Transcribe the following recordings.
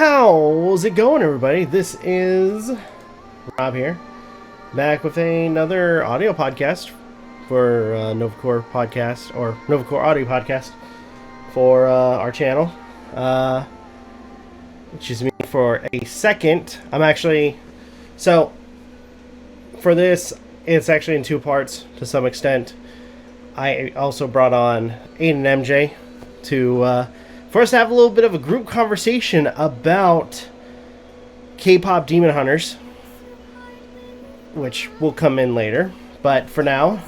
How's it going, everybody? This is Rob here, back with another audio podcast for NOVAKORP podcast, or NOVAKORP audio podcast for our channel. Which is me for a second. So for this, it's actually in two parts to some extent. I also brought on Aden and MJ to for us to have a little bit of a group conversation about K-pop Demon Hunters, which will come in later. But for now,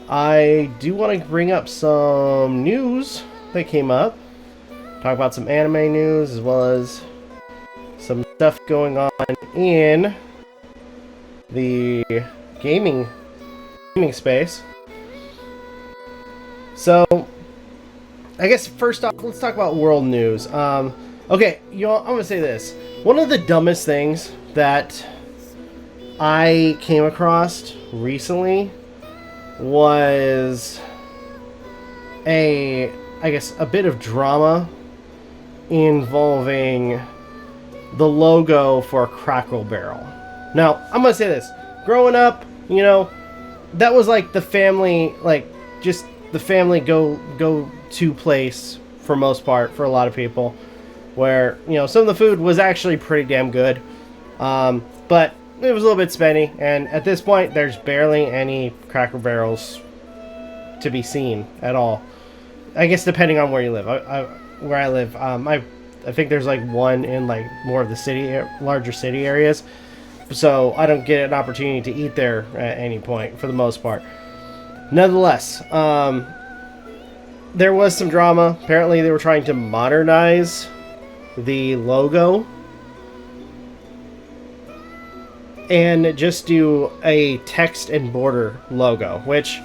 I do want to bring up some news that came up. Talk about some anime news as well as some stuff going on in the gaming space. So, I guess first off, let's talk about world news. Okay, I'm gonna say this. One of the dumbest things that I came across recently was a bit of drama involving the logo for Crackle Barrel. Now, I'm gonna say this. Growing up, that was like the family, just the family go-to place for most part for a lot of people, where some of the food was actually pretty damn good, but it was a little bit spendy, and at this point there's barely any Cracker Barrels to be seen at all. I guess depending on where you live. Where I live, I think there's like one in like more of the larger city areas, so I don't get an opportunity to eat there at any point for the most part. Nonetheless, there was some drama. Apparently they were trying to modernize the logo and just do a text and border logo, which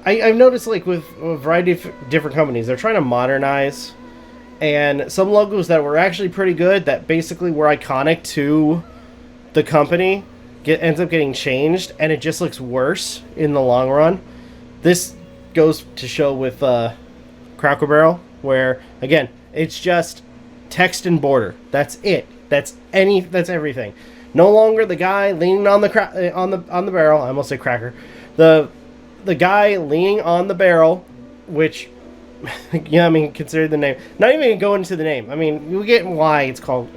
I've noticed, like, with a variety of different companies, they're trying to modernize, and some logos that were actually pretty good, that basically were iconic to the company, ends up getting changed, and it just looks worse in the long run. This goes to show with Cracker Barrel, where, again, it's just text and border. That's it. That's everything. No longer the guy leaning on the on the barrel. I almost say cracker. The guy leaning on the barrel, which, consider the name. Not even gonna go into the name. You get why it's called.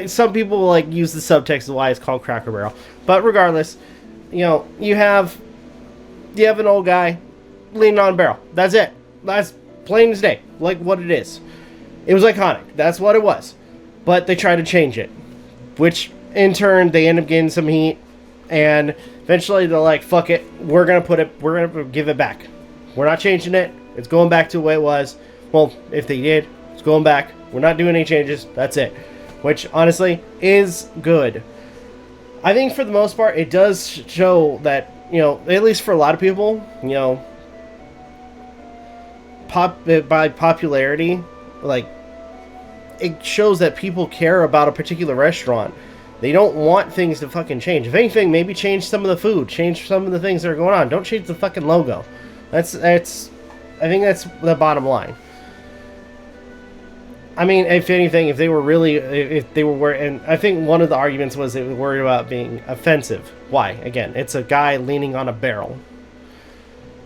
Some people will use the subtext of why it's called Cracker Barrel, but regardless, you have an old guy leaning on a barrel. That's it. That's plain as day, like what it is. It was iconic. That's what it was. But they tried to change it, which in turn they end up getting some heat, and eventually they're like, "Fuck it, we're gonna give it back. We're not changing it. It's going back to the way it was." Well, if they did, it's going back. We're not doing any changes. That's it. Which, honestly, is good. I think for the most part, it does show that, at least for a lot of people, by popularity, it shows that people care about a particular restaurant. They don't want things to fucking change. If anything, maybe change some of the food, change some of the things that are going on. Don't change the fucking logo. I think that's the bottom line. If anything, if they were worried, and I think one of the arguments was they were worried about being offensive. Why? Again, it's a guy leaning on a barrel.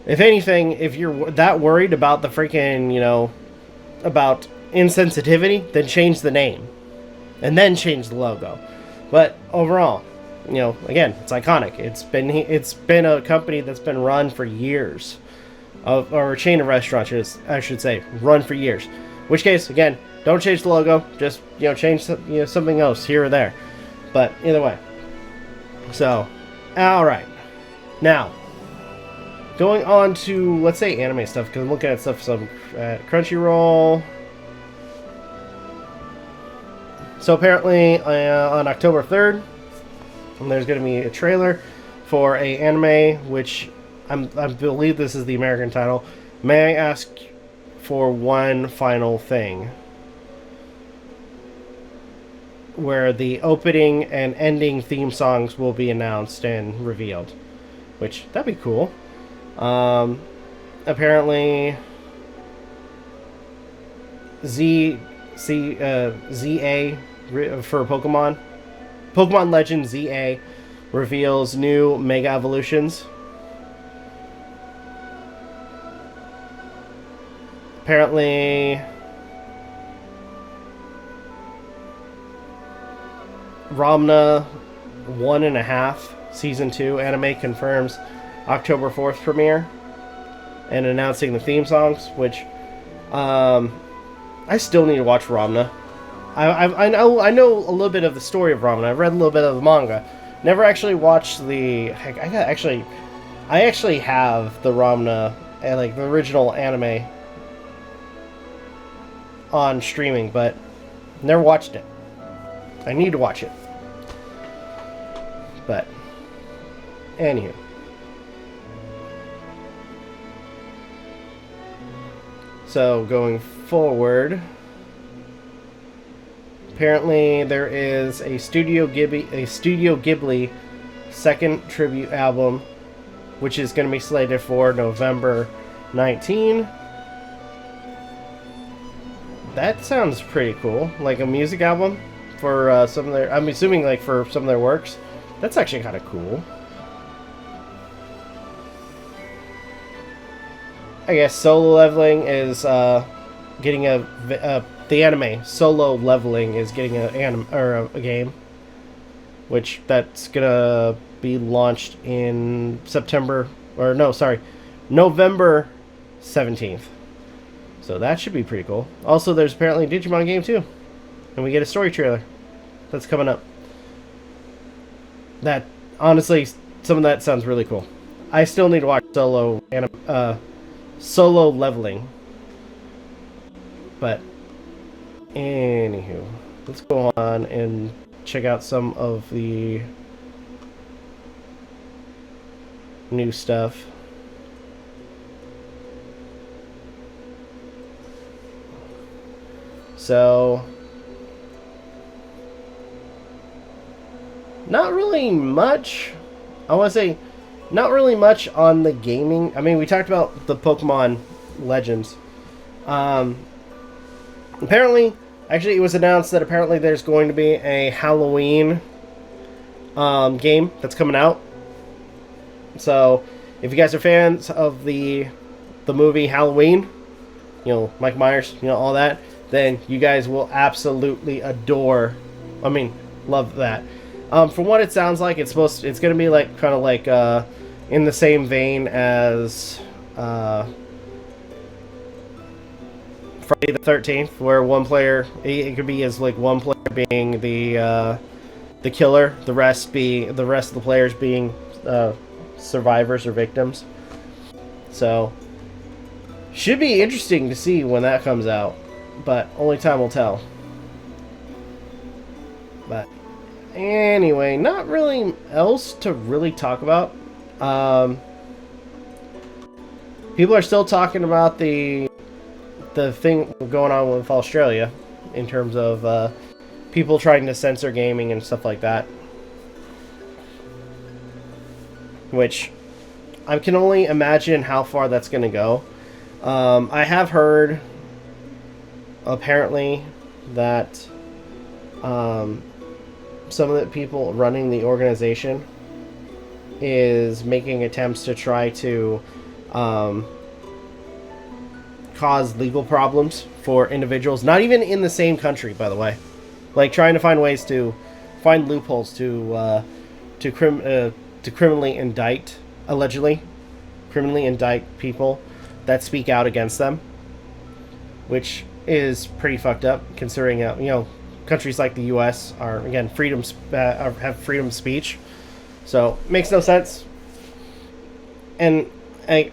If anything, if you're that worried about the freaking, about insensitivity, then change the name. And then change the logo. But overall, again, it's iconic. It's been a company that's been run for years. Or a chain of restaurants, I should say, run for years. In which case, again, don't change the logo. Just, change something else here or there. But either way. So, alright. Now, going on to, let's say, anime stuff, because I'm looking at stuff some Crunchyroll. So apparently, on October 3rd, there's going to be a trailer for a anime, which I believe this is the American title. May I ask for one final thing? Where the opening and ending theme songs will be announced and revealed. Which, that'd be cool. Apparently, ZA for Pokemon. Pokemon Legends ZA reveals new Mega Evolutions. Apparently, Ramna 1.5 Season 2 anime confirms October 4th premiere and announcing the theme songs, which I still need to watch Ramna. I know a little bit of the story of Ramna. I've read a little bit of the manga. Never actually watched the... Heck, I actually have the Ramna, like the original anime on streaming, but never watched it. I need to watch it. But anywho. So going forward, apparently there is a Studio Ghibli second tribute album, which is going to be slated for November 19. That sounds pretty cool. Like a music album for some of their... I'm assuming like for some of their works. That's actually kind of cool. I guess Solo Leveling is getting the anime Solo Leveling is getting a game, which that's gonna be launched in November 17th. So that should be pretty cool. Also, there's apparently a Digimon game too, and we get a story trailer that's coming up. That honestly, some of that sounds really cool. I still need to watch Solo Leveling. But anywho, let's go on and check out some of the new stuff. So, not really much. I want to say, not really much on the gaming. I mean, we talked about the Pokemon Legends. Apparently, actually, it was announced that apparently there's going to be a Halloween game that's coming out. So, if you guys are fans of the movie Halloween, you know, Mike Myers, you know, all that, then you guys will absolutely love that. From what it sounds like, it's going to be like kind of like in the same vein as Friday the 13th, where one player, it could be as like one player being the killer, the rest of the players being survivors or victims. So should be interesting to see when that comes out, but only time will tell. But anyway, not really else to really talk about. People are still talking about the thing going on with Australia in terms of people trying to censor gaming and stuff like that, which I can only imagine how far that's going to go. I have heard apparently that some of the people running the organization is making attempts to try to cause legal problems for individuals, not even in the same country, by the way. Like trying to find ways to find loopholes to criminally indict, allegedly criminally indict people that speak out against them, which is pretty fucked up considering countries like the U.S. are again have freedom of speech, so makes no sense. And I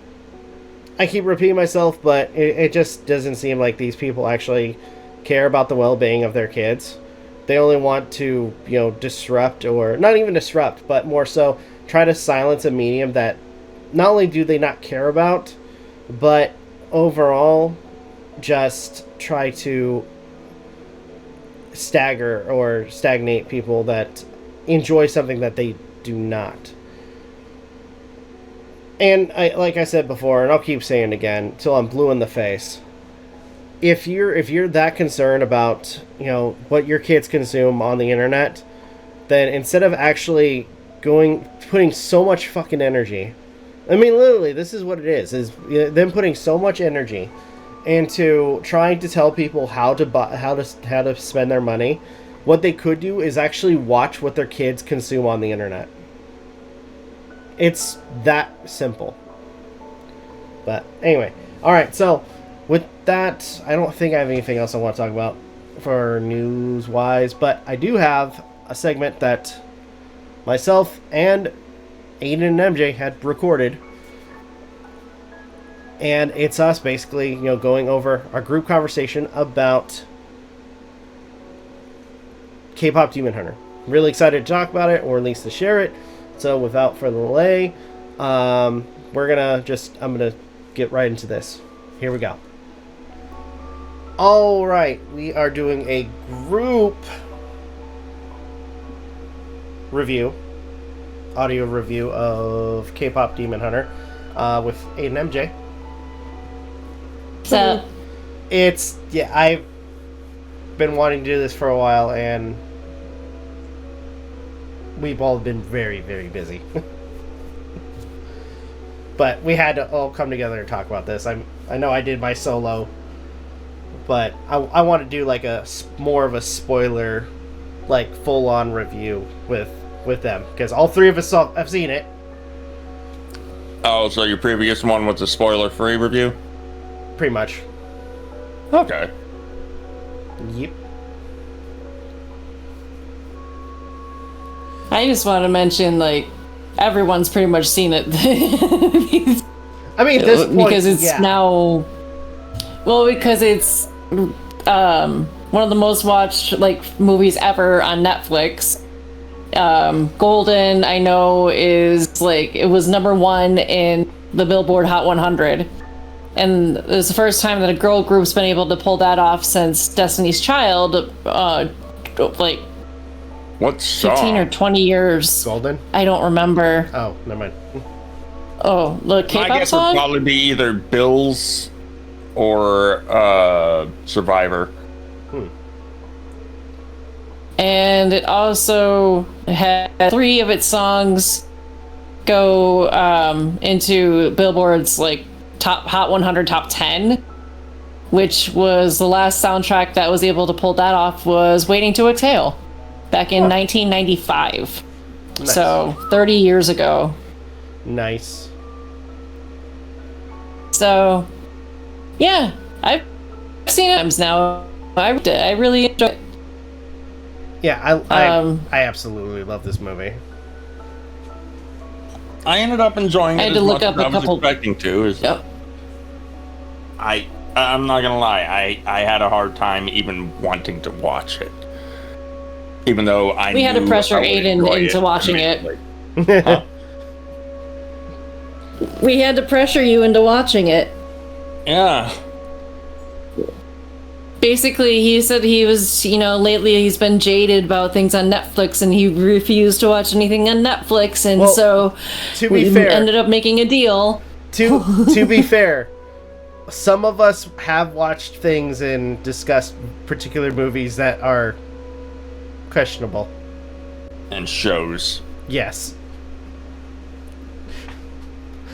keep repeating myself, but it just doesn't seem like these people actually care about the well-being of their kids. They only want to disrupt, or not even disrupt, but more so try to silence a medium that not only do they not care about, but overall just try to stagger or stagnate people that enjoy something that they do not. And like I said before, and I'll keep saying it again till I'm blue in the face, if you're that concerned about, you know, what your kids consume on the internet, then instead of actually putting so much fucking energy, I mean, literally, this is what it is them putting so much energy into trying to tell people how to spend their money. What they could do is actually watch what their kids consume on the internet. It's that simple. But anyway, all right. So with that, I don't think I have anything else I want to talk about for news wise. But I do have a segment that myself and Aden and MJ had recorded, and it's us basically, you know, going over our group conversation about K-pop Demon Hunter. Really excited to talk about it, or at least to share it. So without further delay, I'm gonna get right into this. Here we go. All right, we are doing a group review, audio review of K-pop Demon Hunter with Aden and MJ. So I've been wanting to do this for a while, and we've all been very, very busy. But we had to all come together and talk about this. I know I did my solo, but I want to do like more of a spoiler, like full-on review with them, because all three of us have seen it. Oh, so your previous one was a spoiler-free review? Pretty much. Okay. Yep. I just want to mention, like, everyone's pretty much seen it. I mean, at this point, because it's now, well, because it's one of the most watched, like, movies ever on Netflix. Golden, I know, is like, it was #1 in the Billboard Hot 100, and it was the first time that a girl group's been able to pull that off since Destiny's Child, like what song? 15 or 20 years. Golden? I don't remember. Oh, never mind. Oh, the K-pop My guess song? would probably be either Bills or Survivor. And it also had 3 of its songs go into Billboard's like top Hot 100 top 10, which was the last soundtrack that was able to pull that off was Waiting to Exhale back in 1995. Nice. So 30 years ago. Nice. So yeah, I've seen it now. I really enjoy it. Yeah, I absolutely love this movie. I ended up enjoying it I had as to look much up as I a was couple. expecting to. Yep. I'm not gonna lie, I had a hard time even wanting to watch it, even though We had to pressure Aden into watching it. Huh? We had to pressure you into watching it. Yeah. Basically, he said he was, you know, lately he's been jaded about things on Netflix, and he refused to watch anything on Netflix, and Well, so to be we fair, ended up making a deal. To be fair, some of us have watched things and discussed particular movies that are questionable. And shows. Yes.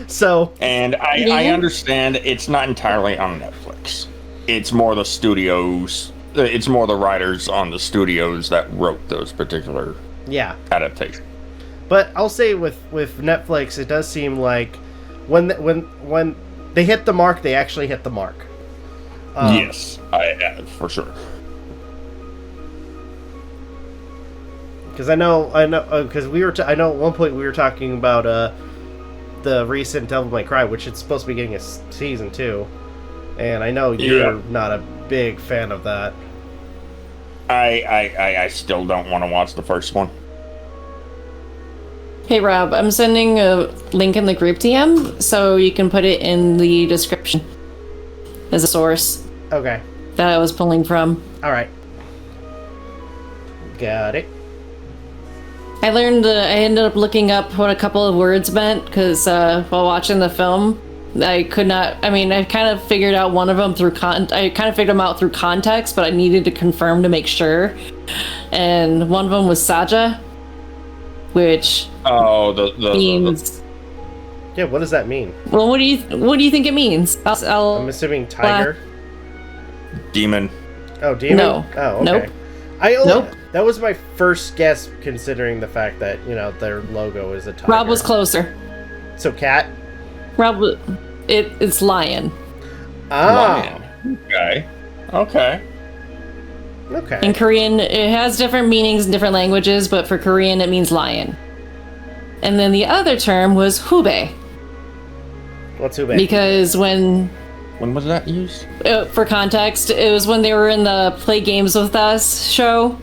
So. And I understand it's not entirely on Netflix. It's more the studios. It's more the writers on the studios that wrote those particular adaptations. But I'll say with Netflix, it does seem like when they hit the mark, they actually hit the mark. Yes, for sure. Because I know, because I know at one point we were talking about the recent Devil May Cry, which it's supposed to be getting a season 2. And I know you're not a big fan of that. I still don't want to watch the first one. Hey Rob, I'm sending a link in the group DM so you can put it in the description as a source. Okay. That I was pulling from. All right. Got it. I ended up looking up what a couple of words meant because while watching the film, I could not. I mean, I kind of figured out one of them through I kind of figured them out through context, but I needed to confirm to make sure. And one of them was Saja, which means. Yeah, what does that mean? Well, what do you think it means? I'm assuming tiger. Demon. Oh, demon. No. Oh, okay. Nope. Nope. That was my first guess, considering the fact that their logo is a tiger. Rob was closer. So cat. Rob, it's lion. Ah. Lion. Okay. In Korean, it has different meanings in different languages, but for Korean, it means lion. And then the other term was hube. What's hube? Because when was that used? For context, it was when they were in the Play Games With Us show.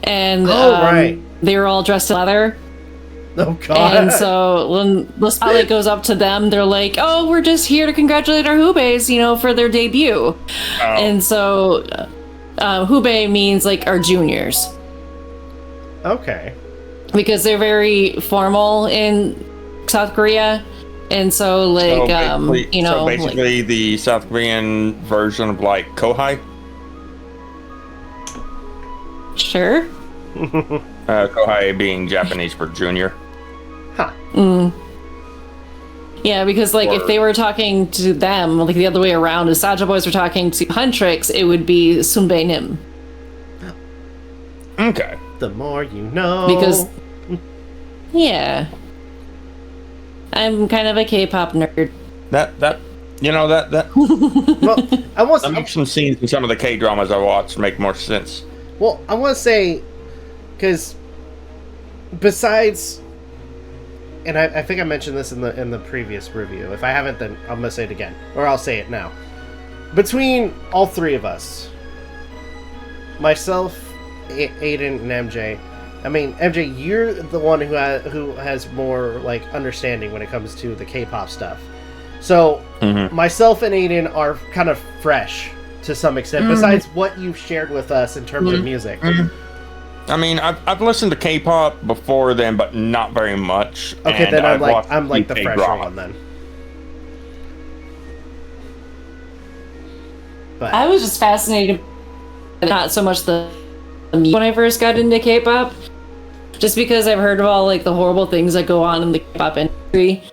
And right. They were all dressed in leather. Oh, God. And so when the spotlight goes up to them, they're like, oh, we're just here to congratulate our Hubes, for their debut. Oh. And so Hube means like our juniors. Okay. Because they're very formal in South Korea. And so, like, So basically the South Korean version of, like, Kohai? Sure. Kohai being Japanese for junior. Huh. Yeah, because, like, if they were talking to them, like, the other way around, if Saja Boys were talking to Huntrix, it would be Sunbae-nim. Okay. The more you know. Because, yeah. I'm kind of a K-pop nerd. That Well, that makes some scenes in some of the K-dramas I watched make more sense. Well, I want to say, because besides, and I think I mentioned this in the previous review. If I haven't, then I'm gonna say it again, or I'll say it now. Between all three of us, myself, Aden, and MJ. I mean, MJ, you're the one who has more like understanding when it comes to the K-pop stuff. So myself and Aden are kind of fresh to some extent. Besides what you've shared with us in terms of music. I mean, I've listened to K-pop before then, but not very much. Okay, then I'm like the fresher one then. But I was just fascinated, not so much the music when I first got into K-pop, just because I've heard of all like the horrible things that go on in the K-pop industry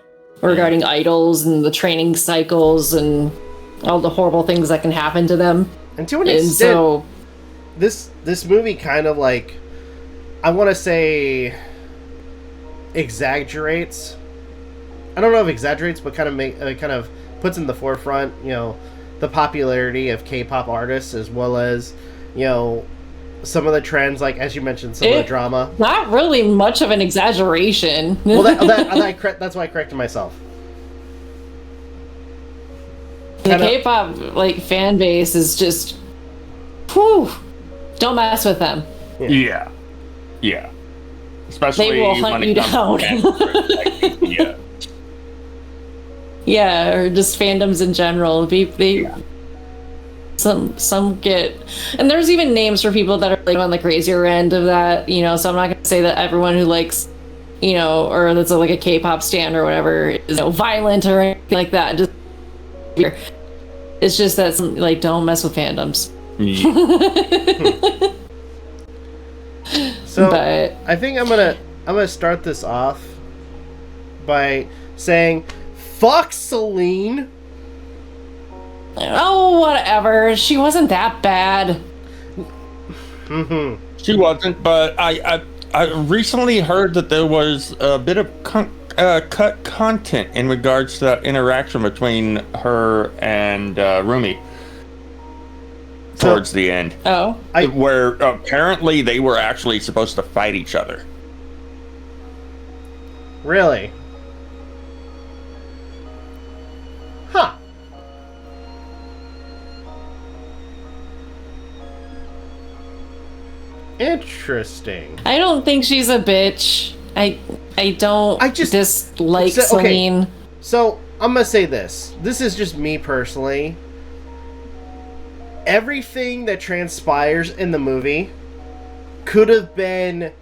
regarding idols and the training cycles and all the horrible things that can happen to them. And to an extent, so this movie kind of like, I want to say, exaggerates. I don't know if exaggerates, but kind of puts in the forefront, the popularity of K-pop artists, as well as, some of the trends, like as you mentioned, some of the drama. Not really much of an exaggeration. Well, that's why I corrected myself. The K-pop like fan base is just, whew, don't mess with them. Yeah. Especially they will hunt you down. Yeah. Yeah, or just fandoms in general. Some get, and there's even names for people that are like on the crazier end of that, so I'm not gonna say that everyone who likes, or that's like a K-pop stan or whatever is violent or anything like that. Just it's just that like, don't mess with fandoms. Yeah. So but I think I'm gonna start this off by saying, fuck Celine. Oh, whatever. She wasn't that bad. She wasn't, but I recently heard that there was a bit of cut content in regards to that interaction between her and Rumi towards the end. Oh. Where apparently they were actually supposed to fight each other. Really? Huh. Interesting. I don't think she's a bitch. I just dislike Celine. Okay. So I'm gonna say this. This is just me personally. Everything that transpires in the movie could have been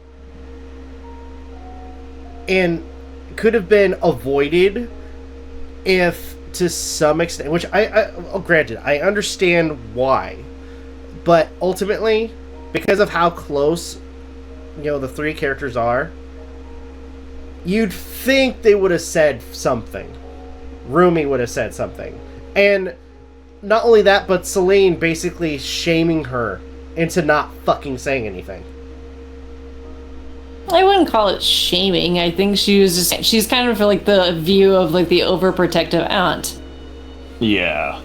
avoided if to some extent, which granted, I understand why, but ultimately, because of how close, the three characters are, you'd think they would have said something. Rumi would have said something. And not only that, but Celine basically shaming her into not fucking saying anything. I wouldn't call it shaming. I think she's kind of like the view of like the overprotective aunt. Yeah.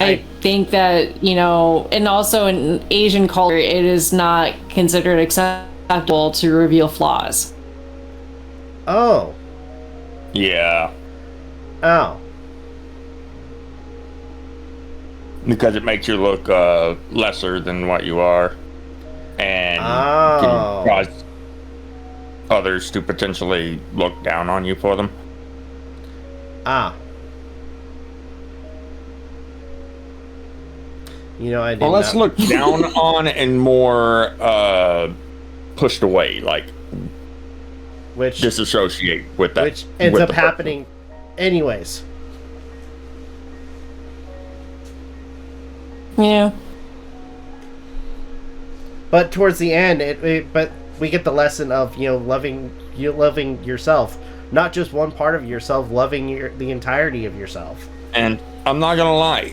I think that, and also in Asian culture, it is not considered acceptable to reveal flaws. Oh. Yeah. Oh. Because it makes you look lesser than what you are. And can cause others to potentially look down on you for them. Ah. I didn't. Well, let's look down on and more pushed away, like which disassociate with that, which ends up happening, anyways. Yeah. But towards the end, but we get the lesson of loving yourself, not just one part of yourself, loving the entirety of yourself. And I'm not gonna lie,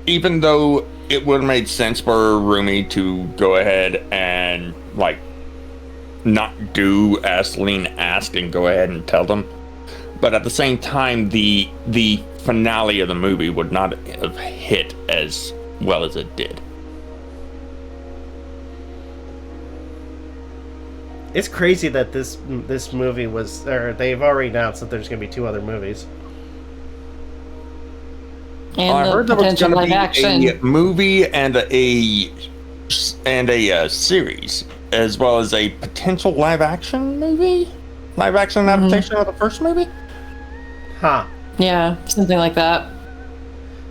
even though it would have made sense for Rumi to go ahead and like not do as Celine asked and go ahead and tell them, but at the same time, the finale of the movie would not have hit as well as it did. It's crazy that this movie was, or they've already announced that there's going to be 2 other movies. And I heard there was going to be a movie and a series, as well as a potential live action adaptation of the first movie. Huh? Yeah, something like that.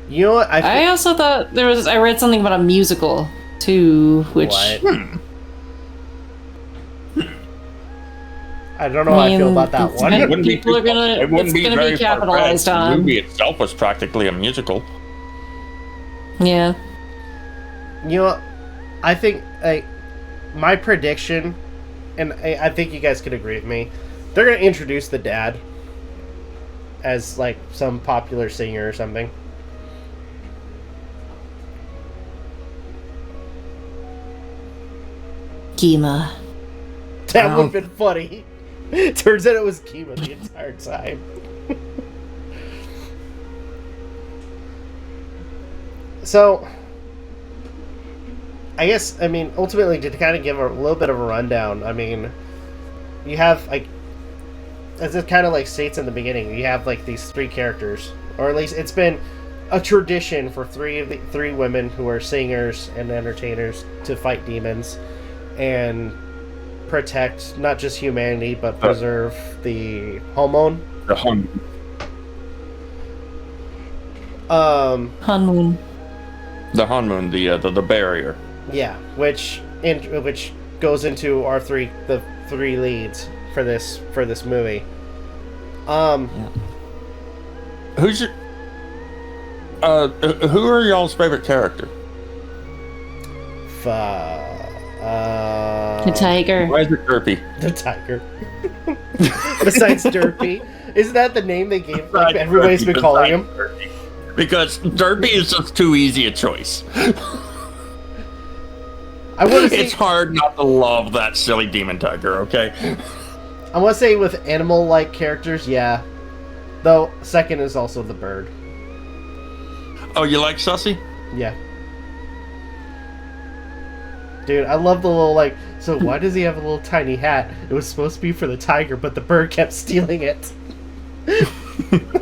You know what? I also thought I read something about a musical too, which I don't know how I feel about that one. People are gonna. It's gonna be capitalized on. The movie itself was practically a musical. Yeah. You know what? I think my prediction, and I think you guys could agree with me, they're gonna introduce the dad as like some popular singer or something. Kima. That would have been funny. Turns out it was Kima the entire time. So, I guess, ultimately, to kind of give a little bit of a rundown, you have, like, as it kind of, like, states in the beginning, you have, like, these 3 characters, or at least it's been a tradition for 3 women who are singers and entertainers to fight demons and protect not just humanity but preserve the hormone. The hormone. Hanmoon. The Hanmoon, the barrier. Yeah, which goes into our the 3 leads for this movie. Who's your who are y'all's favorite character? The tiger. Why is it Derpy? The tiger. Besides Derpy. Isn't that the name they gave? Like, everybody's been calling him? Derpy. Because Derpy is just too easy a choice. It's hard not to love that silly demon tiger, okay? I want to say with animal-like characters, yeah. Though, second is also the bird. Oh, you like Sussy? Yeah. Dude, I love the little, like, so why does he have a little tiny hat? It was supposed to be for the tiger, but the bird kept stealing it.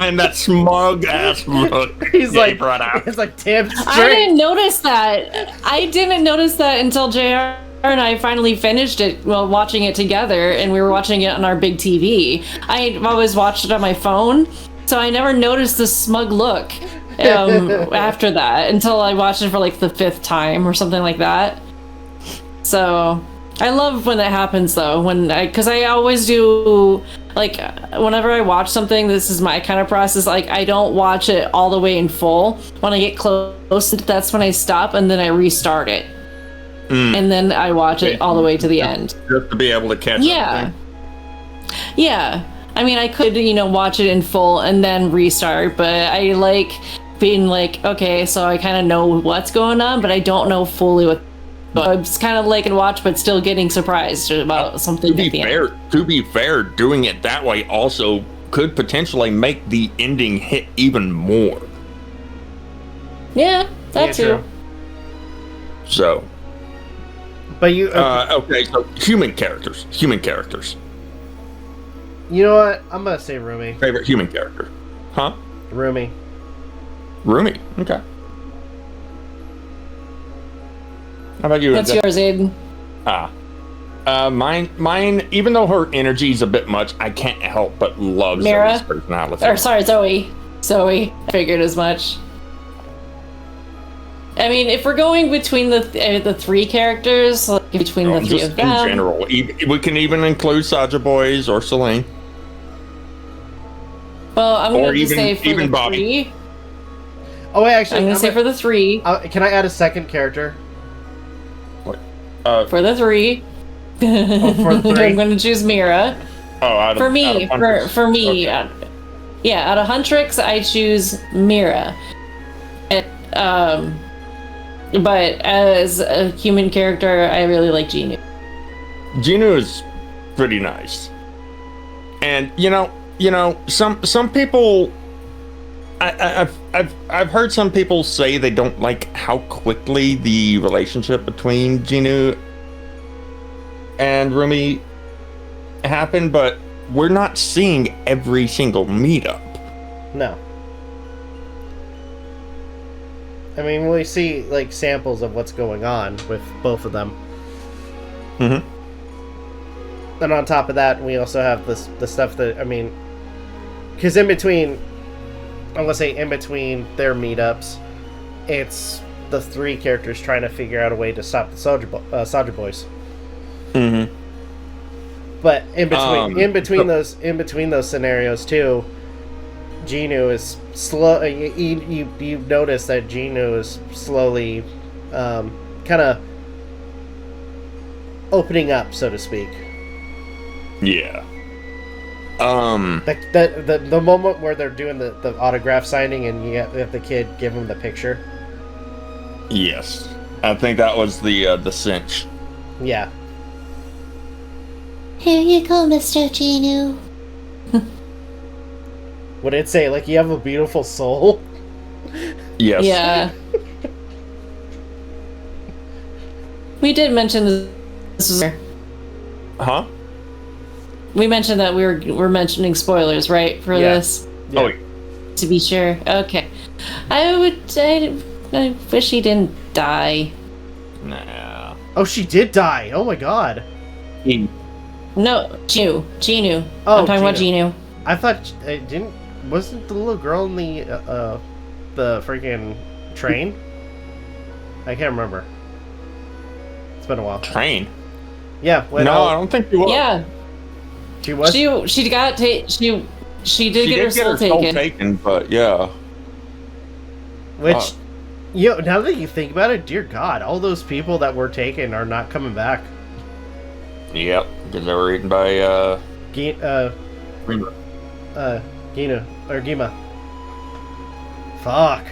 And that smug ass look he's like, brought out. It's like, damn straight. I didn't notice that. I didn't notice that until JR and I finally finished it while watching it together, and we were watching it on our big TV. I've always watched it on my phone, so I never noticed the smug look after that until I watched it for like the 5th time or something like that. So I love when that happens though, because I always do like whenever I watch something, this is my kind of process. Like I don't watch it all the way in full. When I get close, that's when I stop and then I restart it, and then I watch it all the way to the end. Just to be able to catch. Yeah. Yeah. I mean, I could, watch it in full and then restart, but I like being like, okay, so I kind of know what's going on, but I don't know fully what. I'm just kind of like and watch, but still getting surprised about something at the end. To be fair, doing it that way also could potentially make the ending hit even more. Yeah, that too. True. So. But you... okay, so human characters. You know what? I'm going to say Rumi. Favorite human character. Huh? Rumi. Okay. How about you? That's yours, Aiden. Mine, even though her energy's a bit much, I can't help but love Mira? Zoe's personality. Or sorry, Zoe. I figured as much. I mean, if we're going between the three characters, like between the three of them... in general. We can even include Saja Boys or Celine. Well, I'm going to say for even the Bobby. three... Oh, wait, actually... I'm going to say for the three... can I add a second character? For the three... for the three? I'm going to choose Mira. For me, out of Huntrix, I choose Mira. But as a human character, I really like Genu. Genu is pretty nice, and some people. I've heard some people say they don't like how quickly the relationship between Genu and Rumi happened, but we're not seeing every single meetup. No. I mean, we see, like, samples of what's going on with both of them. Mm-hmm. And on top of that, we also have the stuff that, I mean... Because in between their meetups, it's the three characters trying to figure out a way to stop the Saja Boys. Mm-hmm. But in between those scenarios, too... Genu is slow. You notice that Genu is slowly, kind of opening up, so to speak. Yeah. The moment where they're doing the autograph signing and you have the kid give him the picture. Yes, I think that was the cinch. Yeah. Here you go, Mr. Genu. Would it say, like, you have a beautiful soul? Yes. Yeah. We did mention this was... Huh? We mentioned that we're mentioning spoilers, right, for this? Yeah. Oh, to be sure. Okay. I wish he didn't die. nah. Oh, she did die. Oh my god. No, Genu. Oh, I'm talking about Genu. I thought wasn't the little girl in the freaking train? I can't remember. It's been a while. Train? Yeah. No, I don't think she was. Yeah. She was? She got she did get her soul taken. But yeah. Which, now that you think about it, dear God, all those people that were taken are not coming back. Yep, because they were eaten by Gina or Gima. Fuck.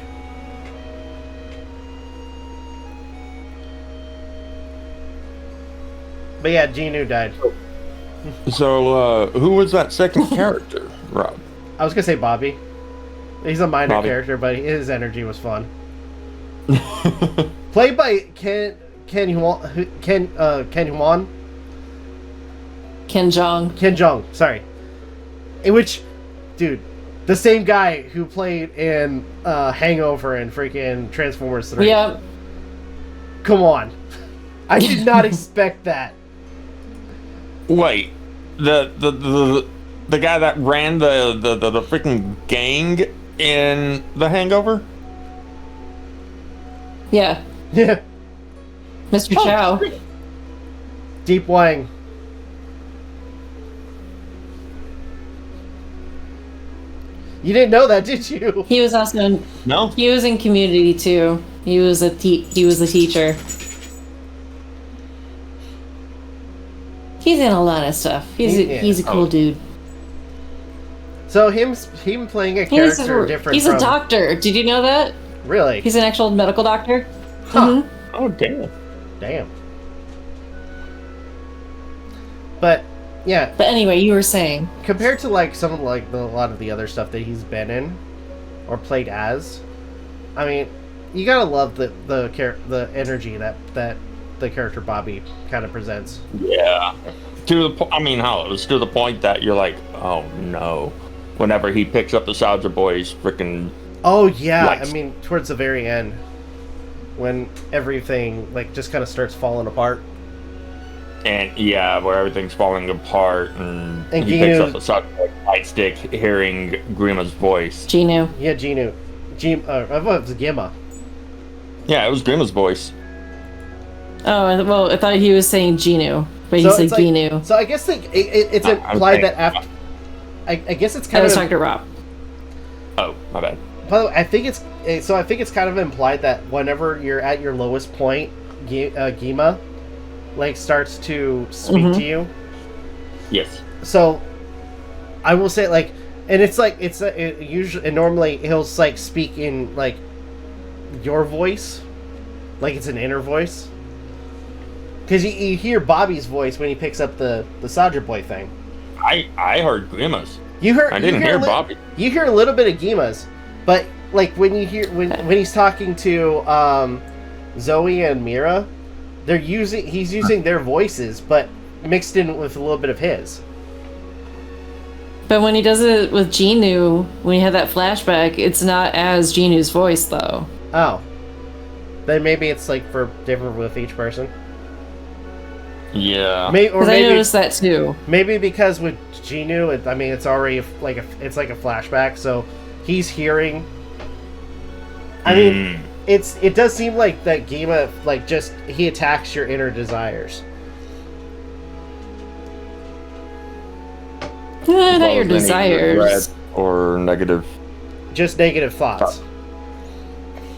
But yeah, Genu died. So, who was that second character, Rob? I was gonna say Bobby. He's a minor Bobby. character, but his energy was fun. Played by Ken Jeong, sorry. In which, dude, the same guy who played in Hangover and freaking Transformers 3. Yeah. Come on. I did not expect that. Wait, the guy that ran the freaking gang in The Hangover? Yeah. Yeah. Mr. Chow. Deep Wang. You didn't know that, did you? He was also in, No. he was in Community too. He was a teacher. He's in a lot of stuff. He's a cool dude. So him playing a character different. He's a doctor. Did you know that? Really? He's an actual medical doctor. Huh. Mm-hmm. Oh, damn. Damn. But yeah. But anyway, you were saying Compared to like some of like a lot of the other stuff that he's been in or played as, I mean, you gotta love the energy that the character Bobby kind of presents. Yeah. I mean, hell, it was to the point that you're like, oh no. Whenever he picks up the Soldier Boy's freaking. Oh yeah, lights. I mean, towards the very end, when everything like just kind of starts falling apart. And yeah, where everything's falling apart, and he Ginu, picks up the Soldier Boy's light stick, hearing Grima's voice. Ginu. Yeah, Ginu. I thought it was Gimma. Yeah, it was Grima's voice. Oh, well, I thought he was saying Ginu, but he said Ginu. So I guess it's implied that after. I guess it's kind I of. was talking to Rob. Oh, my bad. By the way, I think it's kind of implied that whenever you're at your lowest point, Gima, like starts to speak to you. Yes. So, I will say like, and it's like usually and normally he'll like speak in like your voice, like it's an inner voice. Because you hear Bobby's voice when he picks up the Soldier Boy thing. I heard Grima's. I didn't hear Bobby. You hear a little bit of Gima's, but like when you hear when he's talking to Zoe and Mira, he's using their voices, but mixed in with a little bit of his. But when he does it with Ginu, when he had that flashback, it's not as Ginu's voice though. Oh, then maybe it's like for different with each person. Yeah. Because I noticed that too. Maybe because with Ginu, it's already it's like a flashback, so he's hearing. I mean, it does seem like that Gima like just he attacks your inner desires. Not your desires. Or negative. Just negative thoughts.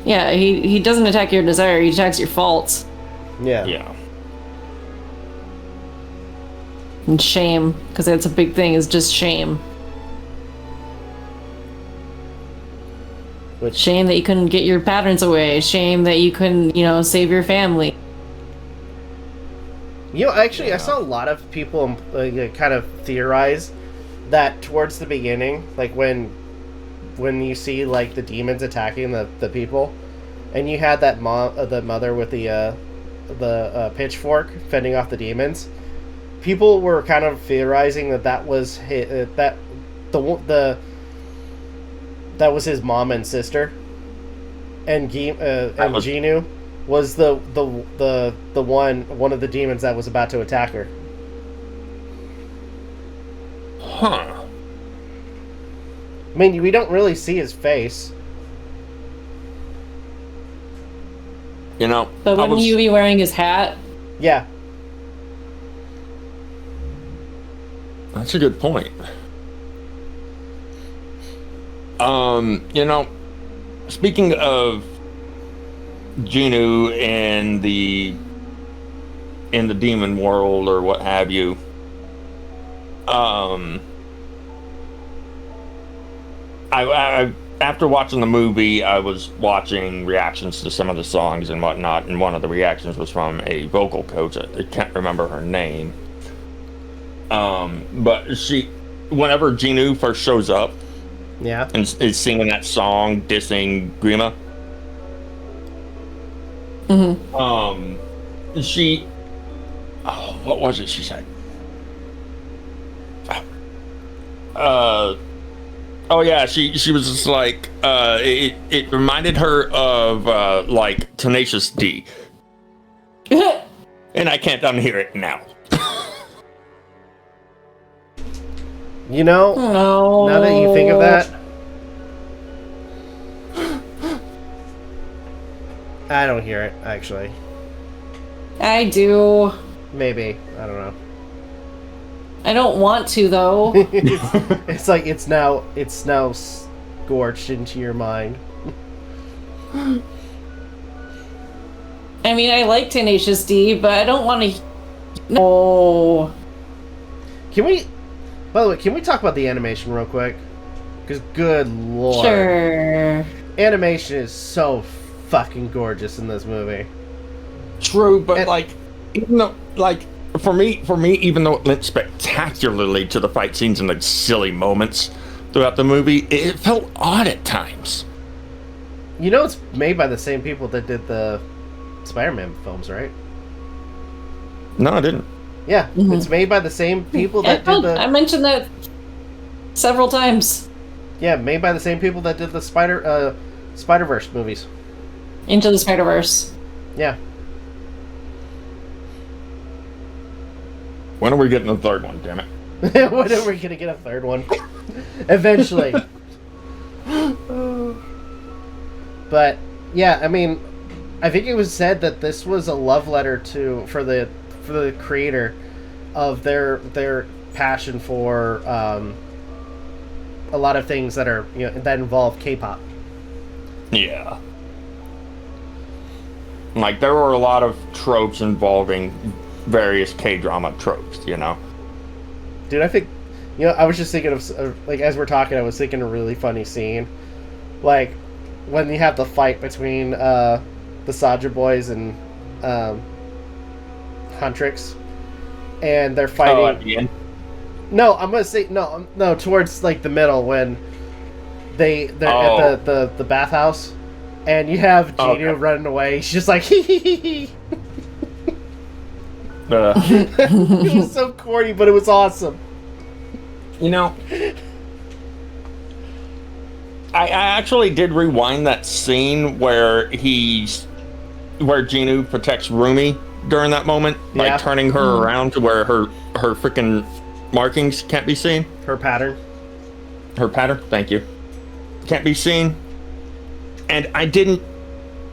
Yeah, he doesn't attack your desire, he attacks your faults. Yeah. Yeah. And shame, because that's a big thing, is just shame. Shame that you couldn't get your patterns away. Shame that you couldn't, save your family. Actually, I saw a lot of people kind of theorize that towards the beginning, like when you see like the demons attacking the people, and you had that the mother with the pitchfork fending off the demons. People were kind of theorizing that was that was his mom and sister, and Ginu was the one of the demons that was about to attack her. Huh. I mean, we don't really see his face. But wouldn't you be wearing his hat? Yeah. That's a good point. Speaking of Ginu in the demon world or what have you, I after watching the movie, I was watching reactions to some of the songs and whatnot, and one of the reactions was from a vocal coach. I can't remember her name. But whenever Ginu first shows up, yeah, and is singing that song dissing Grima, what was it she said? Oh yeah, she was just like, it reminded her of like Tenacious D, and I can't unhear it now. No. Now that you think of that, I don't hear it, actually. I do. Maybe. I don't know. I don't want to, though. It's like it's now gorged into your mind. I mean, I like Tenacious D, but I don't want to. No. Can we? By the way, can we talk about the animation real quick? Because good lord, Sure. animation is so fucking gorgeous in this movie. True, but And- like, even though, like, for me, even though it lent spectacularly to the fight scenes and the silly moments throughout the movie, it felt odd at times. You know, it's made by the same people that did the Spider-Man films, right? No, I didn't. Yeah, it's made by the same people that did the. I mentioned that several times. Yeah, made by the same people that did the Spider-Verse movies. Into the Spider-Verse. Yeah. When are we getting the third one? Damn it! When are we gonna get a third one? Eventually. But yeah, I mean, I think it was said that this was a love letter for the creator of their passion for a lot of things that are that involve K-pop. Yeah. Like, there were a lot of tropes involving various K-drama tropes, you know? Dude, I think, I was just thinking of, like, as we're talking, I was thinking a really funny scene. Like, when you have the fight between the Saja boys and Huntrix, and they're fighting. Oh, at the end? No, I'm gonna say no, towards like the middle when they're at the bathhouse, and you have Gino running away. She's just like hee hee hee hee. It was so corny, but it was awesome. You know, I actually did rewind that scene where Ginu protects Rumi during that moment by turning her around to where her freaking markings can't be seen. Her pattern. Thank you. Can't be seen. And I didn't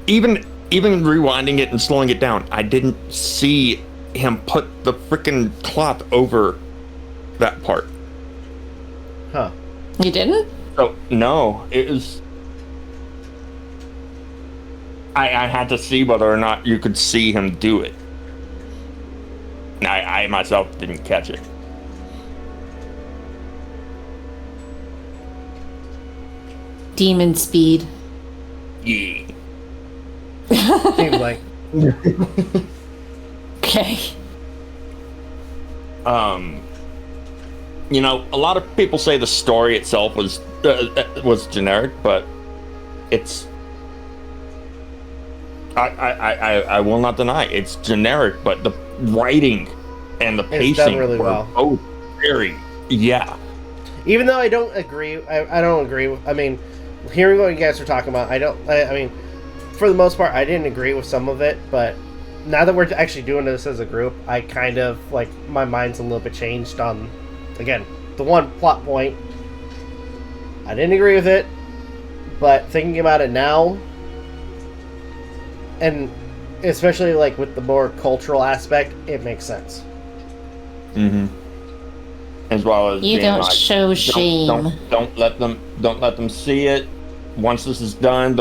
even rewinding it and slowing it down. I didn't see him put the freaking cloth over that part. Huh. You didn't? Oh no, it was. I had to see whether or not you could see him do it. I myself didn't catch it. Demon speed. Yeah. Seems like. Okay. You know, a lot of people say the story itself was generic, but it's. I will not deny it's generic, but the writing and the pacing done really well. Oh, very Even though I don't agree, I don't agree. I mean, hearing what you guys are talking about, I mean, for the most part, I didn't agree with some of it, but now that we're actually doing this as a group, I kind of, like, my mind's a little bit changed on, again, the one plot point. I didn't agree with it, but thinking about it now, and especially, like, with the more cultural aspect, it makes sense. Mm-hmm. As well as You being don't like, show shame. Don't let them see it. Once this is done,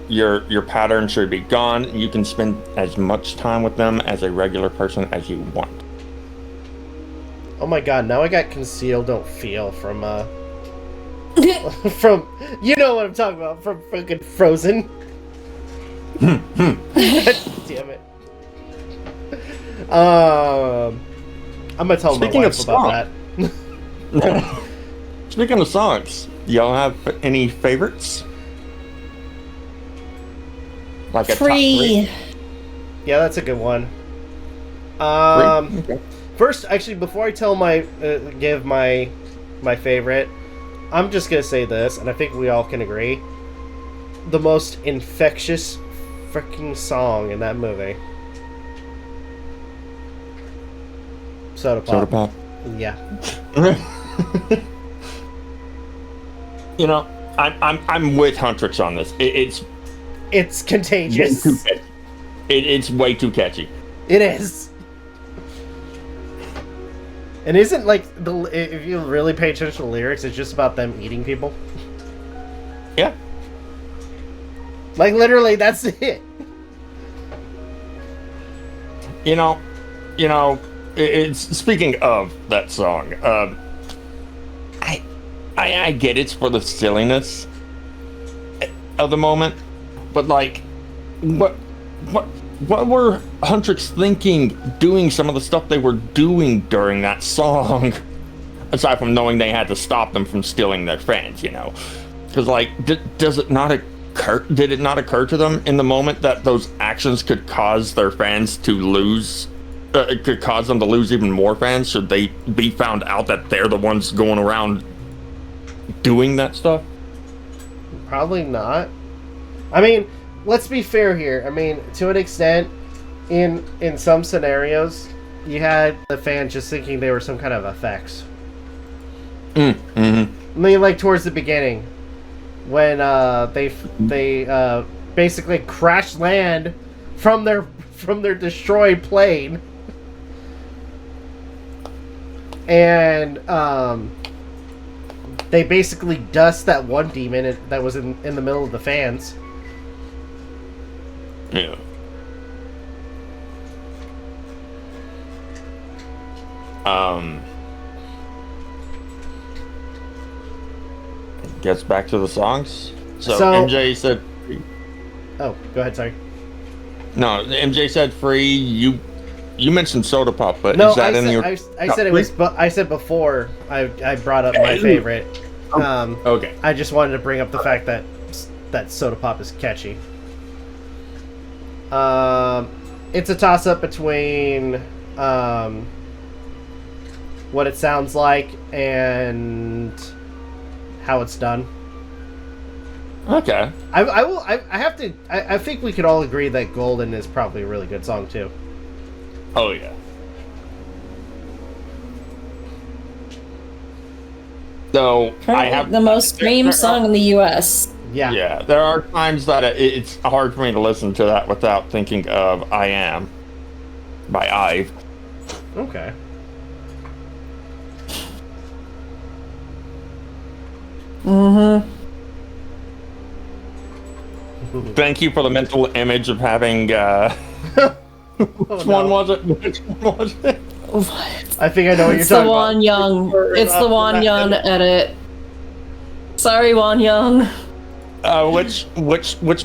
your pattern should be gone. You can spend as much time with them as a regular person as you want. Oh my god, now I got Conceal Don't Feel from from, you know what I'm talking about, from fucking Frozen. Damn it. I'm gonna tell Speaking my of wife about that. Speaking of songs, y'all have any favorites? Like a top Free. three? Yeah, that's a good one. Okay. First, actually, before I tell give my favorite, I'm just gonna say this, and I think we all can agree: the most infectious freaking song in that movie. Soda Pop. Soda Pop. Yeah. You know, I'm with Huntrix on this. It's It's way contagious. too catchy. It's way too catchy. It is. And isn't, like, if you really pay attention to the lyrics, it's just about them eating people? Yeah. Like, literally, that's it. You know, it's speaking of that song. I get it's for the silliness of the moment, but like, what were Huntrix thinking doing some of the stuff they were doing during that song? Aside from knowing they had to stop them from stealing their fans, you know, because like, did it not occur to them in the moment that those actions could cause their fans to lose? It could cause them to lose even more fans should they be found out that they're the ones going around doing that stuff? Probably not. I mean, let's be fair here. I mean, to an extent, in some scenarios, you had the fans just thinking they were some kind of effects. I mean, like towards the beginning, when they basically crash land from their destroyed plane, and they basically dust that one demon that was in the middle of the fans. Yeah. Gets back to the songs. So MJ said free. Oh, go ahead, sorry. No, MJ said free. You mentioned Soda Pop, but no, is that I said it was. But I said before I brought up my favorite. Okay. I just wanted to bring up the fact that Soda Pop is catchy. It's a toss up between what it sounds like and how it's done. Okay. I think we could all agree that Golden is probably a really good song too. Oh yeah. So I have the most streamed song in the U.S. Yeah. Yeah, there are times that it's hard for me to listen to that without thinking of "I Am" by Ive. Okay. Thank you for the mental image of having. Which one was it? Which one was it? What? I think I know what you're It's talking the about. Wan Young. It's the Wan Young edit. Sorry, Wan Young. Which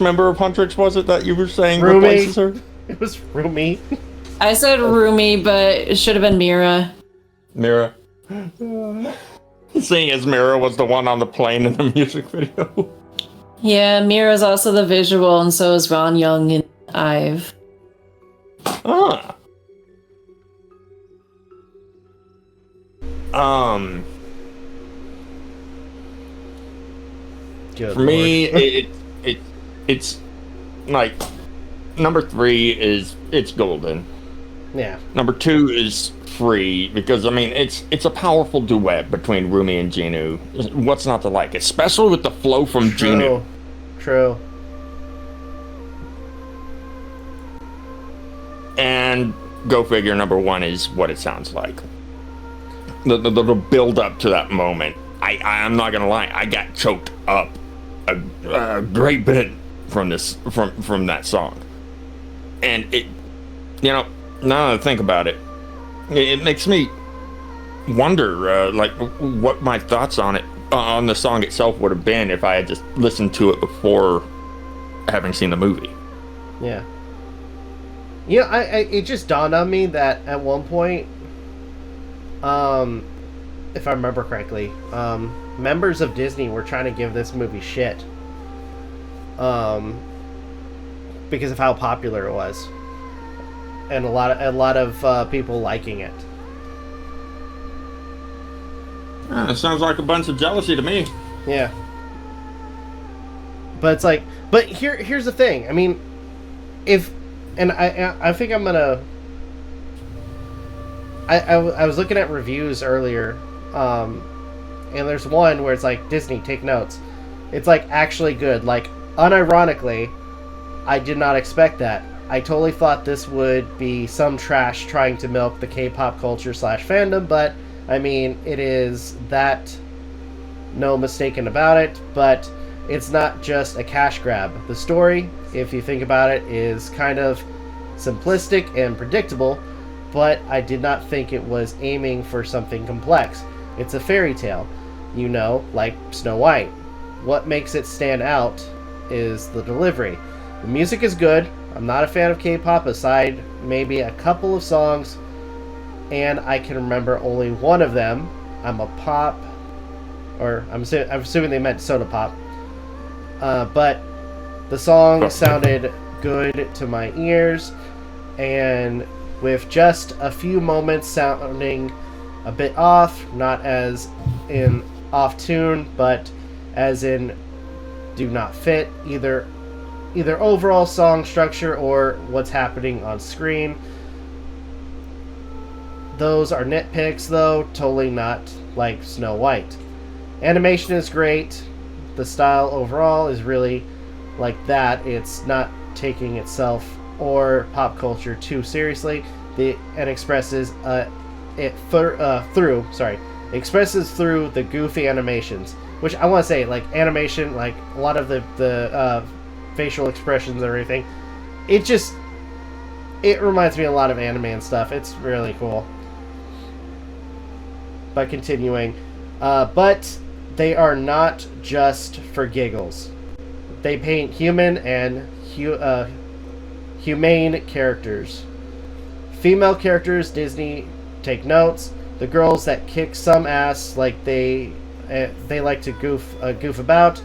member of Huntrix was it that you were saying Rumi. replaces her? It was Rumi. I said Rumi, but it should have been Mira. Mira. Seeing as Mira was the one on the plane in the music video. Yeah, Mira's also the visual, and so is Ron Young and Ive. Ah. Good For me, it's like number 3 is it's Golden. Yeah. Number 2 is Free because I mean it's a powerful duet between Rumi and Genu. What's not to like, especially with the flow from Genu. True. And go figure, number 1 is What It Sounds Like. The build up to that moment. I'm not gonna lie, I got choked up a great bit from that song. And it, now that I think about it, it makes me wonder like what my thoughts on the song itself would have been if I had just listened to it before having seen the movie. Yeah. Yeah, it just dawned on me that at one point, if I remember correctly, members of Disney were trying to give this movie shit, because of how popular it was, and a lot of people liking it. It sounds like a bunch of jealousy to me. Yeah. But it's like, here's the thing. I mean, I think I'm gonna. I was looking at reviews earlier, and there's one where it's like, Disney, take notes. It's like actually good. Like, unironically, I did not expect that. I totally thought this would be some trash trying to milk the K-pop culture / fandom, but I mean, it is that, no mistaken about it. But It's not just a cash grab. The story, if you think about it, is kind of simplistic and predictable, but I did not think it was aiming for something complex. It's a fairy tale, like Snow White. What makes it stand out is the delivery. The music is good. I'm not a fan of K-pop aside maybe a couple of songs, and I can remember only one of them. I'm assuming they meant soda pop. But the song sounded good to my ears, and with just a few moments sounding a bit off, not as in off tune, but as in do not fit either overall song structure or what's happening on screen. Those are nitpicks, though, totally not like Snow White. Animation is great. The style overall is really like that. It's not taking itself or pop culture too seriously. It expresses through the goofy animations, which I want to say, like animation, like a lot of the facial expressions and everything. It reminds me a lot of anime and stuff. It's really cool. But continuing, but they are not just for giggles. They paint human and humane characters. Female characters, Disney, take notes. The girls that kick some ass, like they like to goof about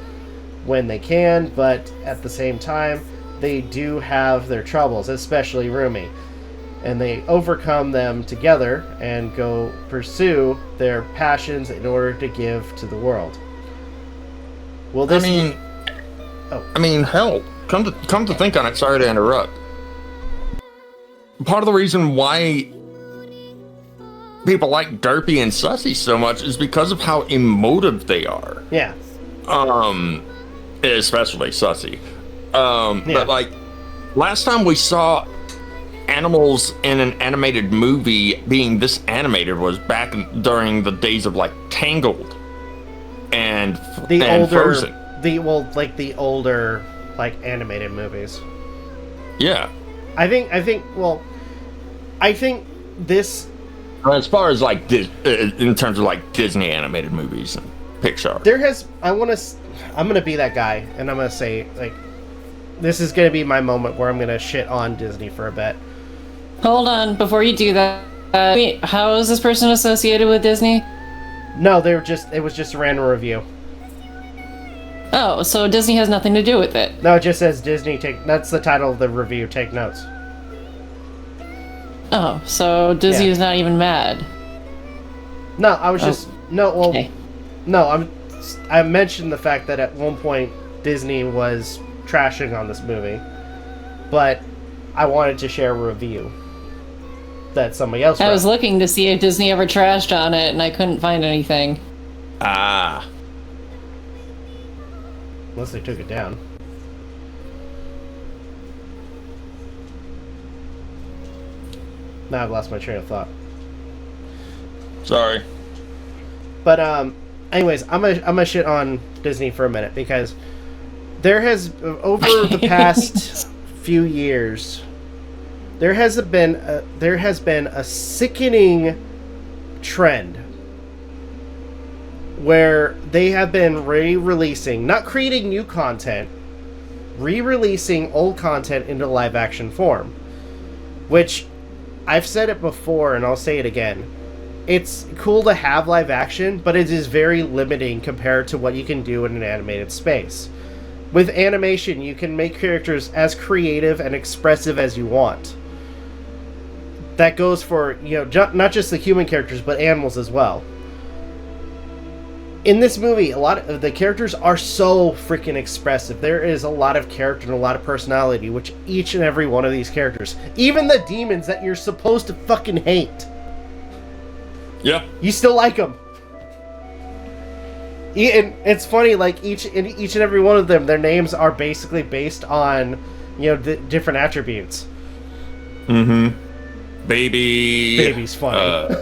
when they can, but at the same time, they do have their troubles, especially Rumi. And they overcome them together and go pursue their passions in order to give to the world. Well, this hell, come to think on it, sorry to interrupt. Part of the reason why people like Derpy and Sussy so much is because of how emotive they are. Yeah. Especially Sussy. But like, last time we saw animals in an animated movie being this animated was back during the days of like Tangled and Frozen. The older like animated movies. Yeah. I think this, as far as like in terms of like Disney animated movies and Pixar, I'm gonna be that guy, and I'm gonna say, like, this is gonna be my moment where I'm gonna shit on Disney for a bit. Hold on, before you do that, how is this person associated with Disney? No, it was just a random review. Oh, so Disney has nothing to do with it. No, it just says Disney that's the title of the review, take notes. Oh, so Disney is not even mad. No, I was just okay. I mentioned the fact that at one point Disney was trashing on this movie, but I wanted to share a review that somebody else wrote. I was looking to see if Disney ever trashed on it, and I couldn't find anything. Ah. Unless they took it down. Now I've lost my train of thought. Sorry. But anyways, I'm gonna shit on Disney for a minute because there has over the past few years there has been a sickening trend where they have been re-releasing, not creating new content, re-releasing old content into live action form. Which I've said it before and I'll say it again. It's cool to have live action, but it is very limiting compared to what you can do in an animated space. With animation, you can make characters as creative and expressive as you want. That goes for, not just the human characters, but animals as well. In this movie, a lot of the characters are so freaking expressive. There is a lot of character and a lot of personality, which each and every one of these characters, even the demons that you're supposed to fucking hate, yeah, you still like them. And it's funny, like each and every one of them, their names are basically based on, the different attributes. Mm-hmm. Baby's funny.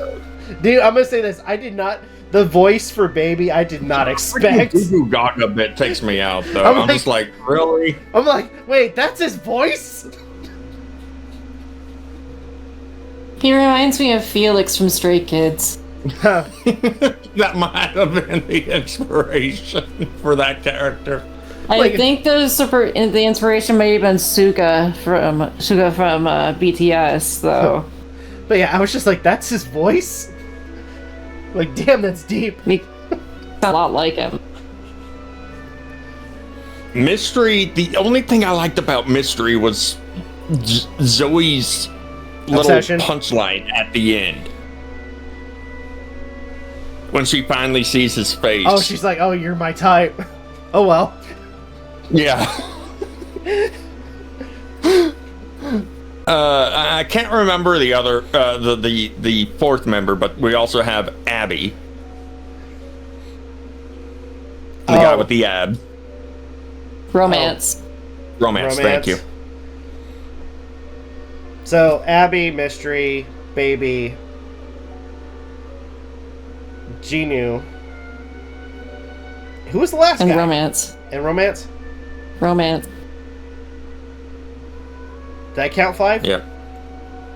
Dude, I'm gonna say this. I did not. The voice for baby, I did not expect. The Goo Goo Gaga bit takes me out, though. I'm I'm like- just like, really? I'm like, wait, that's his voice? He reminds me of Felix from Stray Kids. That might have been the inspiration for that character. I think the inspiration may have been Suga from BTS, though. But yeah, I was just like, that's his voice? Like, damn, that's deep. He sounds a lot like him. Mystery, the only thing I liked about Mystery was Zoe's little Obsession. punchline at the end. When she finally sees his face. Oh, she's like, oh, you're my type. Oh, well. Yeah. I can't remember the other, the fourth member, but we also have Abby. The guy with the abs. Romance. Romance, thank you. So, Abby, Mystery, Baby, Genu. Who was the last And guy? Romance. And Romance? Romance. Did I count 5? Yeah.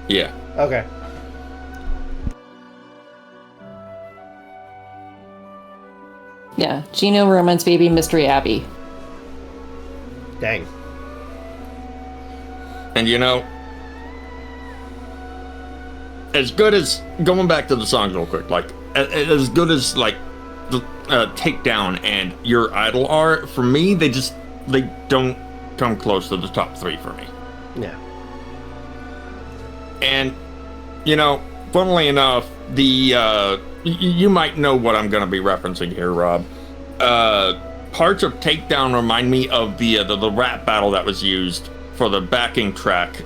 Yeah. Okay. Yeah. Gino, Romance, Baby, Mystery, Abby. Dang. And you know, as good as, going back to the songs real quick, like, as good as, like, the Takedown and Your Idol are, for me, they don't come close to the top 3 for me. Yeah. And, you know, funnily enough, you might know what I'm going to be referencing here, Rob. Parts of Takedown remind me of the rap battle that was used for the backing track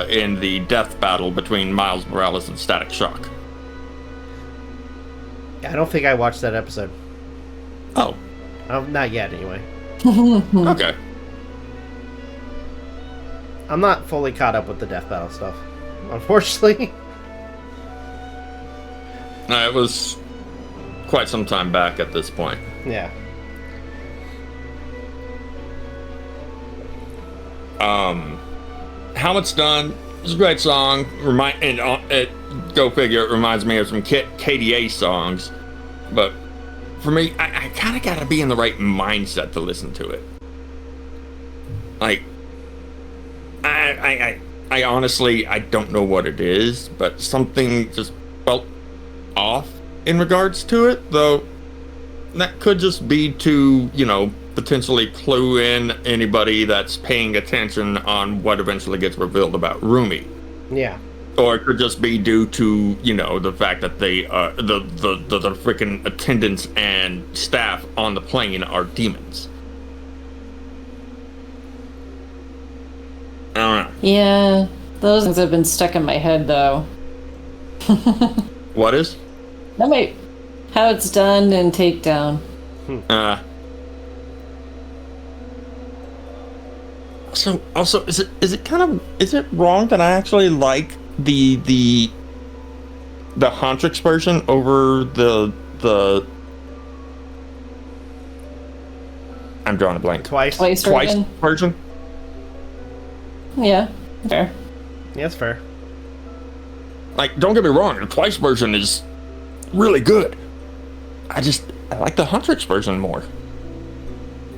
in the death battle between Miles Morales and Static Shock. I don't think I watched that episode. Oh. Not yet, anyway. Okay. I'm not fully caught up with the Death Battle stuff, unfortunately. It was quite some time back at this point. Yeah. How It's Done is a great song. Go figure, it reminds me of some KDA songs. But for me, I kind of got to be in the right mindset to listen to it. Like, I honestly, I don't know what it is, but something just felt off in regards to it, though that could just be to, you know, potentially clue in anybody that's paying attention on what eventually gets revealed about Rumi. Yeah. Or it could just be due to, you know, the fact that they the freaking attendants and staff on the plane are demons. I don't know. Yeah. Those things have been stuck in my head, though. What is? That might... How It's Done and Takedown. Also, is it wrong that I actually like the Huntrix version over the I'm drawing a blank. Twice. Twice version? Yeah. Fair. Yeah, that's fair. Like, don't get me wrong, the Twice version is really good. I like the Huntrix version more.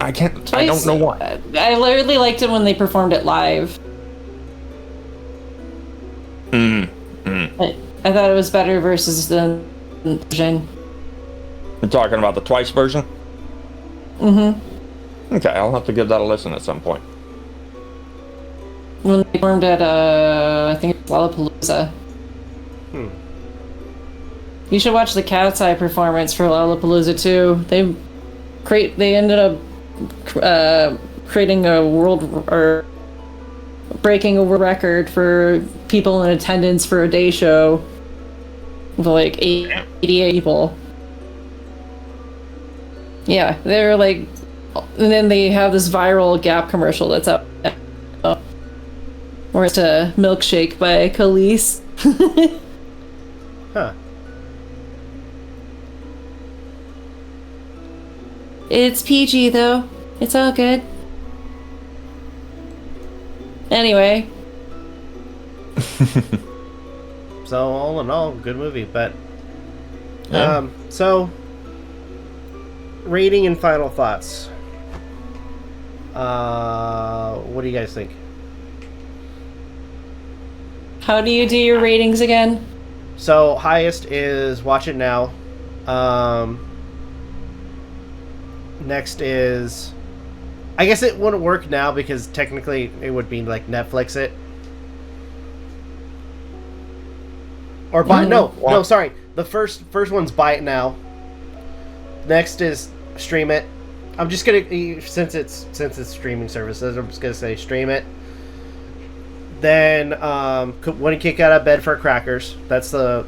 I don't know why. I literally liked it when they performed it live. I thought it was better versus the version. You're talking about the Twice version? Mm-hmm. Okay, I'll have to give that a listen at some point. When they performed at, I think it's Lollapalooza. You should watch the Cat's Eye performance for Lollapalooza too. They ended up creating a breaking a world record for people in attendance for a day show with like 88 people. Yeah, they're like, and then they have this viral Gap commercial that's up where it's a milkshake by Khalees. Huh. It's PG though. It's all good. Anyway. So all in all, good movie. But Yeah. so rating and final thoughts. What do you guys think? How do you do your ratings again? So highest is watch it now. Next is, I guess it wouldn't work now because technically it would be like Netflix it. Or buy no, sorry. The first one's buy it now. Next is stream it. I'm just gonna since it's streaming services, I'm just gonna say stream it. Then when you kick out of bed for crackers, that's the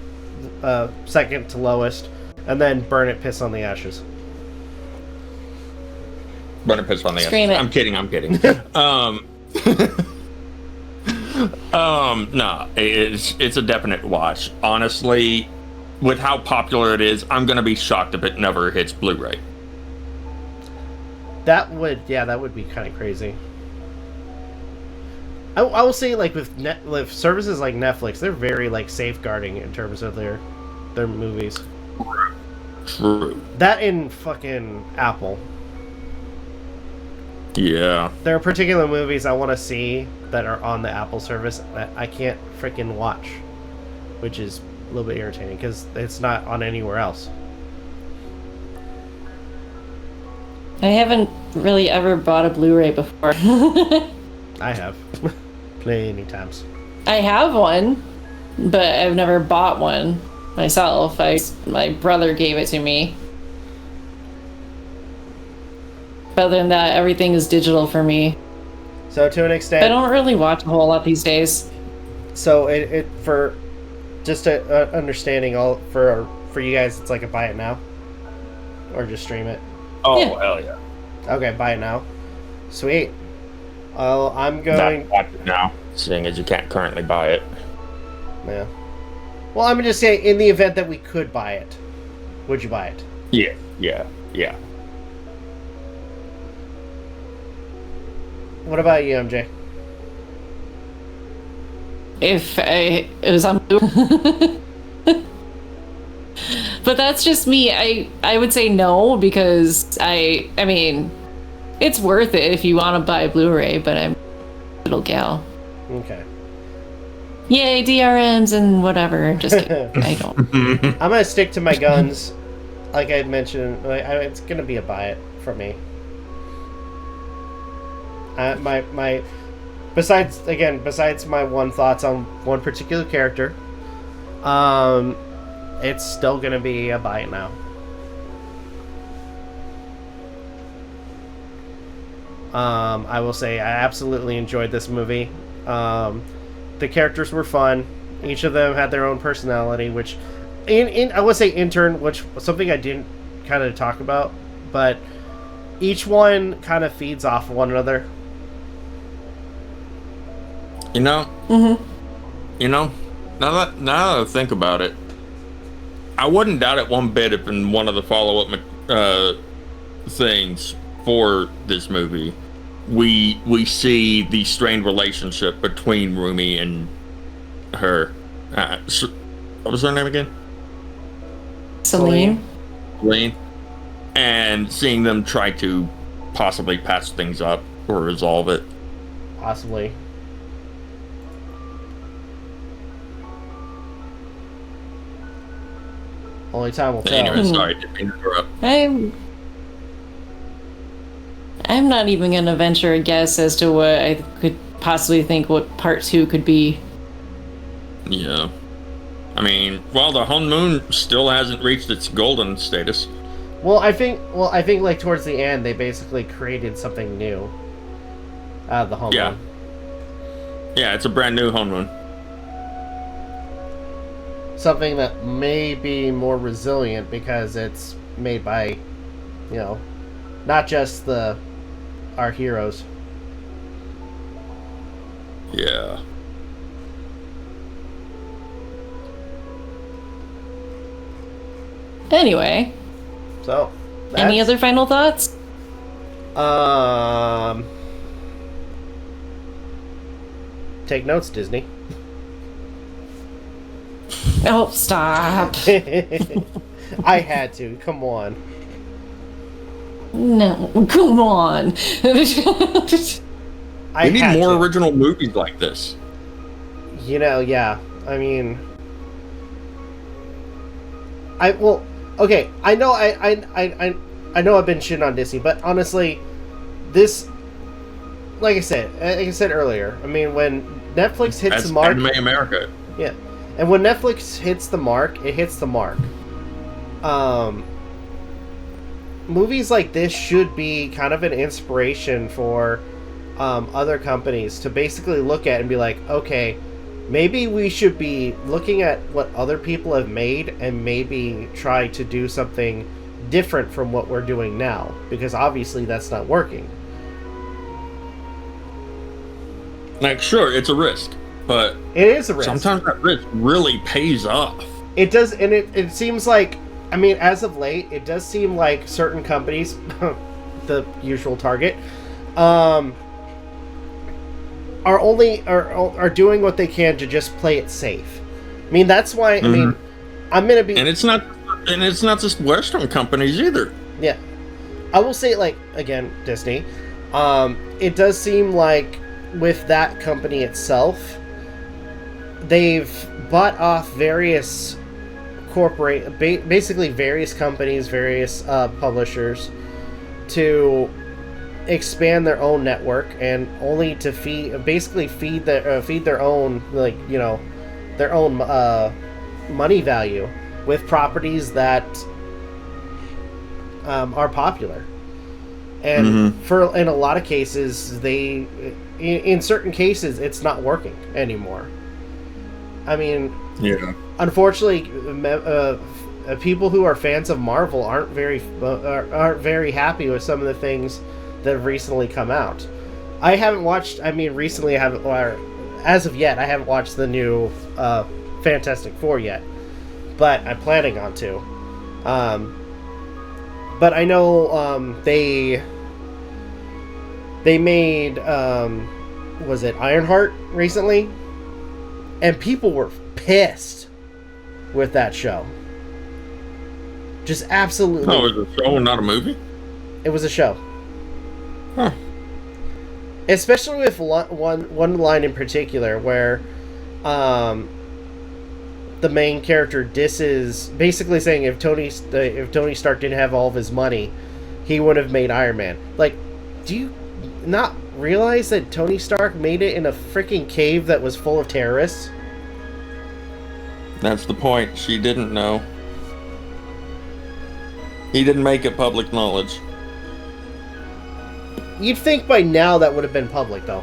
second to lowest, and then burn it, piss on the ashes. Burn it, piss on the Scream ashes. it. I'm kidding. No, it's a definite watch. Honestly, with how popular it is, I'm gonna be shocked if it never hits Blu-ray. That would be kind of crazy. I will say, like with services like Netflix, they're very like safeguarding in terms of their movies. True. That in fucking Apple. Yeah. There are particular movies I want to see that are on the Apple service that I can't freaking watch, which is a little bit irritating because it's not on anywhere else. I haven't really ever bought a Blu-ray before. I have many times. I have one, but I've never bought one myself. My brother gave it to me. But other than that, everything is digital for me. So to an extent, I don't really watch a whole lot these days. So it for just a understanding, all for you guys, it's like a buy it now, or just stream it. Oh, Yeah. hell yeah. Okay, buy it now. Sweet. I'm going. Not watch it now, seeing as you can't currently buy it. Yeah. Well, I'm gonna just say, in the event that we could buy it, would you buy it? Yeah. What about you, MJ? If it was on Blu-ray. But that's just me. I would say no because I mean, it's worth it if you want to buy a Blu-ray, but I'm a little gal. Okay. Yay, DRMs and whatever. Just kidding. I don't. I'm gonna stick to my guns. Like I mentioned, it's gonna be a buy it for me. My besides my one thoughts on one particular character, it's still gonna be a buy it now. I will say I absolutely enjoyed this movie. The characters were fun. Each of them had their own personality, which I would say intern, which was something I didn't kind of talk about, but each one kind of feeds off one another. You know, now that I think about it, I wouldn't doubt it one bit if in one of the follow-up things for this movie, we see the strained relationship between Rumi and her. What was her name again? Celine. And seeing them try to possibly patch things up or resolve it. Possibly. Only time will tell. Anyway, sorry, didn't mean to interrupt. I'm not even gonna venture a guess as to what I could possibly think what part 2 could be. Yeah. I mean, well, the honeymoon still hasn't reached its golden status. Well, I think like towards the end they basically created something new out of the honeymoon. Yeah, it's a brand new honeymoon. Something that may be more resilient because it's made by, not just our heroes. Yeah. Anyway, So, any other final thoughts? Take notes, Disney. Oh, stop. I had to. Come on. No, come on. We need more original movies like this. You know, yeah. I mean, okay. I know I know I've been shitting on Disney, but honestly, this, like I said earlier, I mean, when Netflix hits the mark, Anime America. yeah, and when Netflix hits the mark, it hits the mark. Movies like this should be kind of an inspiration for other companies to basically look at and be like, okay, maybe we should be looking at what other people have made and maybe try to do something different from what we're doing now, because obviously that's not working. Like, sure, it's a risk, but It is a risk. sometimes that risk really pays off. It does, and it seems like, I mean, as of late, it does seem like certain companies, the usual target, are doing what they can to just play it safe. I mean, that's why. I mean, I'm gonna be, And it's not just Western companies either. yeah. I will say, like, again, Disney. It does seem like with that company itself, they've bought off various basically various companies, various publishers, to expand their own network, and only to feed their own, like, you know, their own money value with properties that are popular. And in a lot of cases, in certain cases, it's not working anymore. I mean, Yeah. unfortunately, people who are fans of Marvel aren't very happy with some of the things that have recently come out. I haven't watched. I mean, recently I haven't, or as of yet, I haven't watched the new Fantastic Four yet, but I'm planning on to. But I know they made was it Ironheart recently, and people were pissed with that show. Just absolutely. Oh, it was a show and not a movie? It was a show. Huh. Especially with one line in particular where the main character disses, basically saying if Tony Stark didn't have all of his money, he would have made Iron Man. Like, do you not realize that Tony Stark made it in a freaking cave that was full of terrorists? That's the point. She didn't know. He didn't make it public knowledge. You'd think by now that would have been public, though.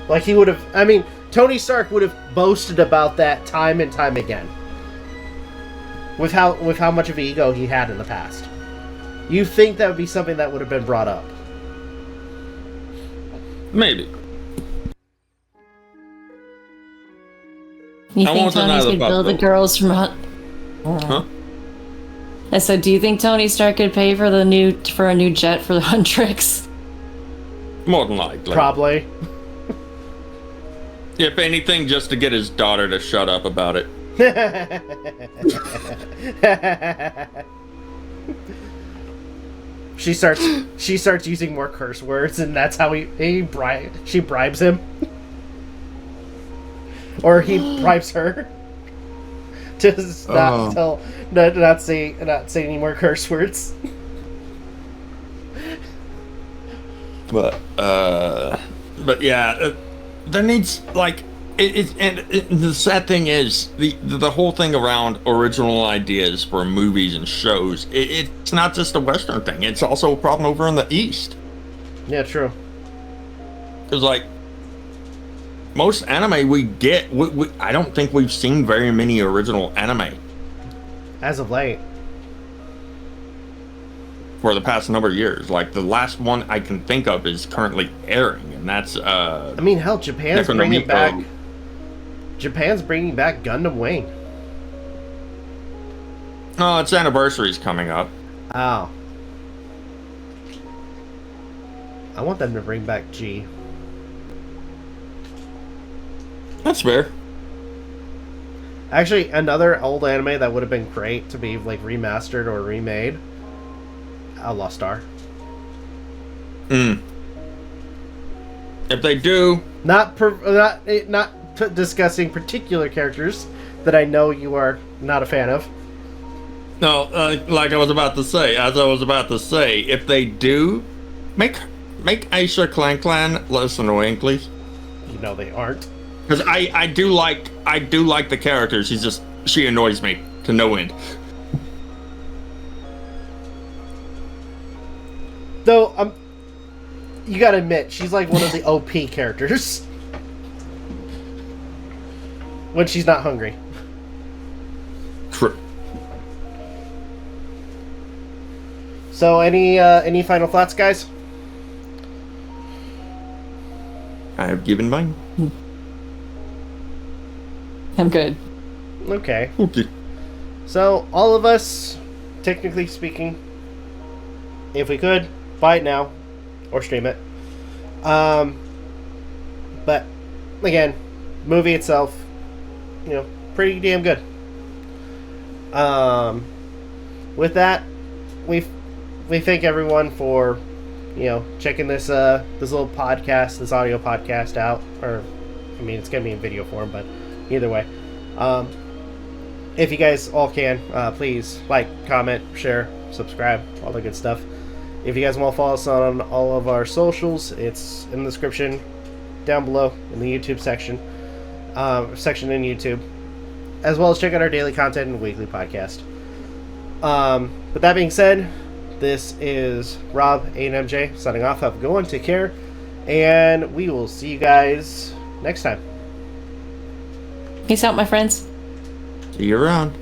Like, he would have... I mean, Tony Stark would have boasted about that time and time again. With how much of an ego he had in the past. You think that would be something that would have been brought up. Maybe. You I think won't deny Tony's the could build the possibility. girls from Huh? I said, do you think Tony Stark could pay for a new jet for the Huntrix? More than likely. Probably. If anything, just to get his daughter to shut up about it. She starts using more curse words, and that's how she bribes him. Or he bribes her to not say any more curse words. But yeah, there needs, like, the sad thing is the whole thing around original ideas for movies and shows. It's not just a Western thing. It's also a problem over in the East. Yeah, true. Because, like, most anime we get, I don't think we've seen very many original anime As of late. for the past number of years. Like, the last one I can think of is currently airing, and that's I mean, hell, Japan's bringing back Gundam Wing. Oh, its anniversary's coming up. Oh. I want them to bring back G. That's fair. Actually, another old anime that would have been great to be like remastered or remade. Outlaw Star. If they do, Not discussing particular characters that I know you are not a fan of. no, like I was about to say, if they do, make Aisha Clan less annoying, please. You know they aren't. Because I do like the character. She annoys me to no end. Though, you gotta admit, she's like one of the OP characters. When she's not hungry. True. So, any final thoughts, guys? I have given mine. I'm good. Okay. Okay. So, all of us, technically speaking, if we could, buy it now. Or stream it. But, again, movie itself, pretty damn good. With that, we thank everyone for, checking this little podcast, this audio podcast out. Or, I mean, it's going to be in video form, but either way. If you guys all can, please like, comment, share, subscribe, all the good stuff. If you guys want to follow us on all of our socials, it's in the description down below in the YouTube section in YouTube, as well as check out our daily content and weekly podcast. But that being said, this is Rob, Aden, MJ signing off. Have a good one, take care, and we will see you guys next time. Peace out, my friends. See you around.